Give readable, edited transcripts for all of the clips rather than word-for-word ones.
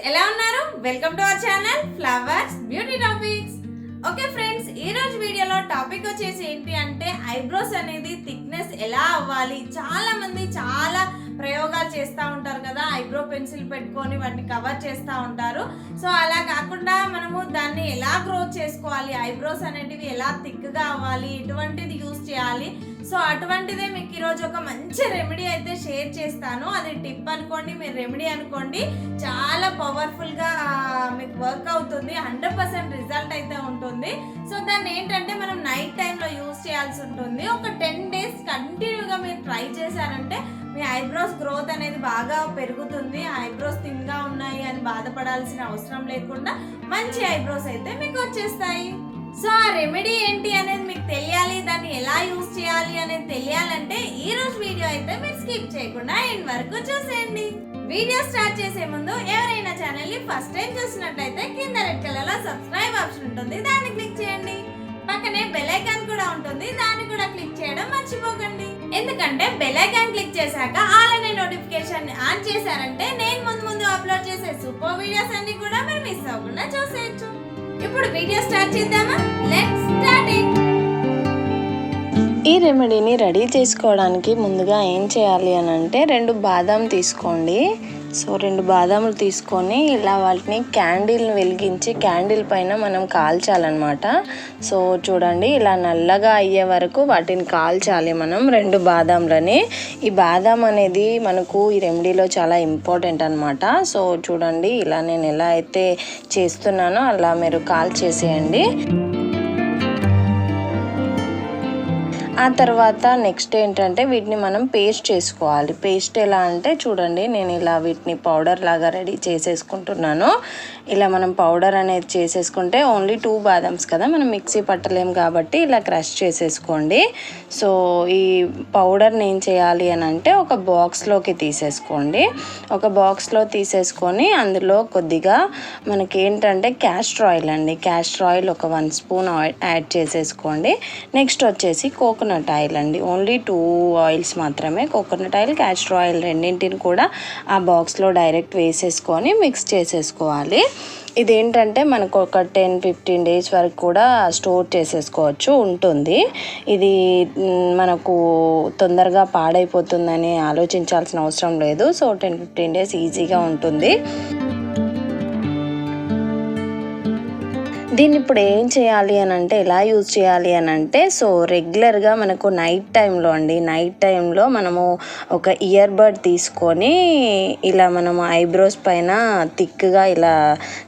ఎలా ఉన్నారు? Welcome to our channel flowers beauty topics. Okay friends, ఈ రోజు వీడియోలో టాపిక్ వచ్చేసి ఏంటి అంటే ఐబ్రోస్ అనేది థిక్నెస్ ఎలా అవ్వాలి. చాలా మంది చాలా ప్రయోగాలు చేస్తూ ఉంటారు కదా, ఐబ్రో పెన్సిల్ పెట్టుకొని వాటిని కవర్ చేస్తూ ఉంటారు. సో అలా కాకుండా మనము దాన్ని ఎలా గ్రోత్ చేసుకోవాలి, ఐబ్రోస్ అనేటివి ఎలా థిక్గా అవ్వాలి, ఎటువంటిది యూస్ చేయాలి. సో అటువంటిదే మీకు ఈరోజు ఒక మంచి రెమెడీ అయితే షేర్ చేస్తాను. అది టిప్ అనుకోండి, మీరు రెమెడీ అనుకోండి, చాలా పవర్ఫుల్గా మీకు వర్క్ అవుతుంది. 100% రిజల్ట్ అయితే ఉంటుంది. సో దాన్ని ఏంటంటే మనం నైట్ టైంలో యూస్ చేయాల్సి ఉంటుంది. ఒక 10 days కంటిన్యూగా మీరు ట్రై చేశారంటే మీ ఐబ్రోస్ గ్రోత్ అనేది బాగా పెరుగుతుంది. ఐబ్రోస్ థిన్గా ఉన్నాయి అని బాధపడాల్సిన అవసరం లేకుండా మంచి ఐబ్రోస్ అయితే మీకు వచ్చేస్తాయి. సో ఆ రెమెడీ ఏంటి అనేది మీకు తెలియాలి, దాన్ని ఎలా యూజ్ చేయాలి అనేది తెలియాలంటే ఈ రోజు వీడియో అయితే మీరు స్కిప్ చేయకుండా ఎండ్ వరకు చూసేయండి. వీడియో స్టార్ట్ చేసే ముందు ఎవరైనా ఛానల్ ని ఫస్ట్ టైం చూసినట్లయితే కింద రెడ్ కలర్ లో సబ్స్క్రైబ్ ఆప్షన్ ఉంటుంది, దాన్ని క్లిక్ చేయండి. పక్కనే బెల్ ఐకాన్ కూడా ఉంటుంది, దాన్ని కూడా క్లిక్ చేయడం మర్చిపోకండి. ఎందుకంటే బెల్ ఐకాన్ క్లిక్ చేశాక ఆల్ అనే నోటిఫికేషన్ ఆన్ చేశారంటే నేను ముందు అప్లోడ్ చేసే సూపర్ వీడియోస్ అన్ని కూడా మీరు మిస్ అవ్వకుండా చూసేయచ్చు. ఇప్పుడు వీడియో స్టార్ట్ చేద్దామా? Let's start it. ఈ రెమెడీని రెడీ చేసుకోవడానికి ముందుగా ఏం చేయాలి అని అంటే 2 బాదాం తీసుకోండి. సో 2 బాదాములు తీసుకొని ఇలా వాటిని క్యాండిల్ని వెలిగించి క్యాండిల్ పైన మనం కాల్చాలన్నమాట. సో చూడండి, ఇలా నల్లగా అయ్యే వరకు వాటిని కాల్చాలి మనం 2 బాదాములని. ఈ బాదాం అనేది మనకు ఈ రెమెడీలో చాలా ఇంపార్టెంట్ అనమాట. సో చూడండి, ఇలా నేను ఎలా అయితే చేస్తున్నానో అలా మీరు కాల్చేసేయండి. ఆ తర్వాత నెక్స్ట్ ఏంటంటే వీటిని మనం పేస్ట్ చేసుకోవాలి. పేస్ట్ ఎలా అంటే చూడండి, నేను ఇలా వీటిని పౌడర్ లాగా రెడీ చేసేసుకుంటున్నాను. ఇలా మనం పౌడర్ అనేది చేసేసుకుంటే ఓన్లీ 2 బాదామ్స్ కదా, మనం మిక్సీ పట్టలేం కాబట్టి ఇలా క్రష్ చేసేసుకోండి. సో ఈ పౌడర్ని ఏం చేయాలి అని అంటే ఒక బాక్స్లోకి తీసేసుకోండి. ఒక బాక్స్లో తీసేసుకొని అందులో కొద్దిగా మనకి ఏంటంటే క్యాస్టర్ ఆయిల్ అండి, క్యాస్టర్ ఆయిల్ ఒక 1 స్పూన్ యాడ్ చేసేసుకోండి. నెక్స్ట్ వచ్చేసి కోకోనట్ ఆయిల్ అండి, ఓన్లీ 2 ఆయిల్స్ మాత్రమే, కోకోనట్ ఆయిల్ క్యాస్టర్ ఆయిల్ రెండింటిని కూడా ఆ బాక్స్లో డైరెక్ట్ వేసేసుకొని మిక్స్ చేసేసుకోవాలి. ఇదేంటంటే మనకు ఒక 10-15 days వరకు కూడా స్టోర్ చేసేసుకోవచ్చు ఉంటుంది. ఇది మనకు తొందరగా పాడైపోతుందని ఆలోచించాల్సిన అవసరం లేదు. సో 10-15 days ఈజీగా ఉంటుంది. దీన్ని ఇప్పుడు ఏం చేయాలి అని అంటే, ఎలా యూజ్ చేయాలి అని అంటే, సో రెగ్యులర్గా మనకు నైట్ టైంలో మనము ఒక ఇయర్ బడ్ తీసుకొని ఇలా మనము ఐబ్రోస్ పైన థిక్గా ఇలా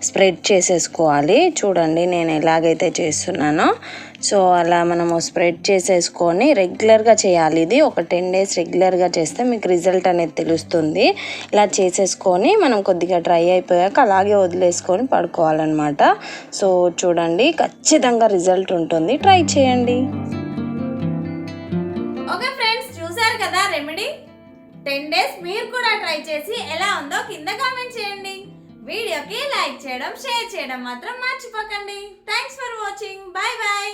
స్ప్రెడ్ చేసేసుకోవాలి. చూడండి నేను ఎలాగైతే చేస్తున్నానో, సో అలా మనము స్ప్రెడ్ చేసేసుకొని రెగ్యులర్గా చేయాలి. ఇది ఒక 10 days రెగ్యులర్గా చేస్తే మీకు రిజల్ట్ అనేది తెలుస్తుంది. ఇలా చేసేసుకొని మనం కొద్దిగా డ్రై అయిపోయాక అలాగే వదిలేసుకొని పడుకోవాలన్నమాట. సో చూడండి, ఖచ్చితంగా రిజల్ట్ ఉంటుంది, ట్రై చేయండి. ఓకే ఫ్రెండ్స్, చూసారు కదా రెమెడీ. 10 days మీరు కూడా ట్రై చేసి ఎలా ఉందో కింద కామెంట్ చేయండి. వీడియోకి లైక్ చేయడం, షేర్ చేయడం మాత్రం మర్చిపోకండి. Thanks for watching. Bye bye.